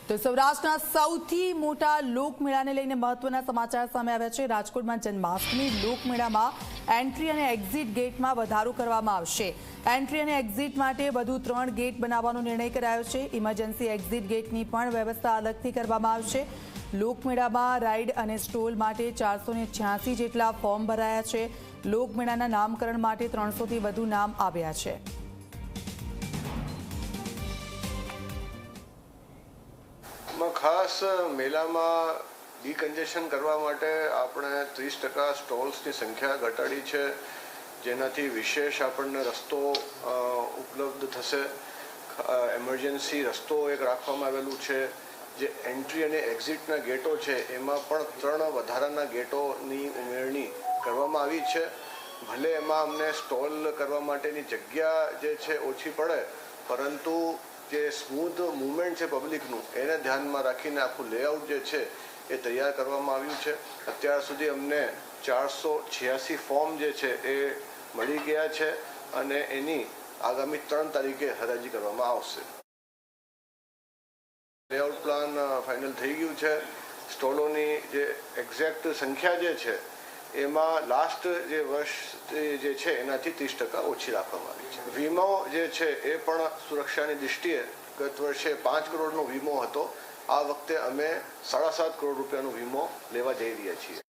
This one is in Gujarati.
તો સૌરાષ્ટ્રના સૌથી મોટા લોકમેળાને લઈને મહત્વના સમાચાર સામે આવ્યા છે। રાજકોટમાં જન્માષ્ટમી લોકમેળામાં એન્ટ્રી અને એક્ઝિટ ગેટમાં વધારો કરવામાં આવશે। એન્ટ્રી અને એક્ઝિટ માટે વધુ 3 ગેટ બનાવવાનો નિર્ણય કરાયો છે। ઇમરજન્સી એક્ઝિટ ગેટની પણ વ્યવસ્થા અલગથી કરવામાં આવશે। લોકમેળામાં રાઇડ અને સ્ટોલ માટે 486 જેટલા ફોર્મ ભરાયા છે। લોકમેળાના નામકરણ માટે 300થી વધુ નામ આવ્યા છે। ખાસ મેળામાં ડીકન્જેશન કરવા માટે આપણે 30% સ્ટોલ્સની સંખ્યા ઘટાડી છે, જેનાથી વિશેષ આપણને રસ્તો ઉપલબ્ધ થશે। એમરજન્સી રસ્તો એક રાખવામાં આવેલું છે। જે એન્ટ્રી અને એક્ઝિટના ગેટો છે એમાં પણ 3 વધારાના ગેટોની ઉમેરણી કરવામાં આવી છે। ભલે એમાં અમને સ્ટોલ કરવા માટેની જગ્યા જે છે ઓછી પડે, પરંતુ જે સ્મૂથ મૂવમેન્ટ છે પબ્લિકનું એને ધ્યાનમાં રાખીને આખું લેઆઉટ જે છે એ તૈયાર કરવામાં આવ્યું છે। અત્યાર સુધી અમને 486 ફોર્મ જે છે એ મળી ગયા છે અને એની આગામી 3 તારીખે હરાજી કરવામાં આવશે। લેઆઉટ પ્લાન ફાઇનલ થઈ ગયું છે। સ્ટોલોની જે એક્ઝેક્ટ સંખ્યા જે છે એમાં લાસ્ટ જે વર્ષ જે છે એનાથી 30% ઓછી રાખવામાં આવી છે। વીમો જે છે એ પણ સુરક્ષાની દૃષ્ટિએ ગત વર્ષે 5 કરોડનો વીમો હતો। આ વખતે અમે 7.5 કરોડ રૂપિયાનો વીમો લેવા જઈ રહ્યા છીએ।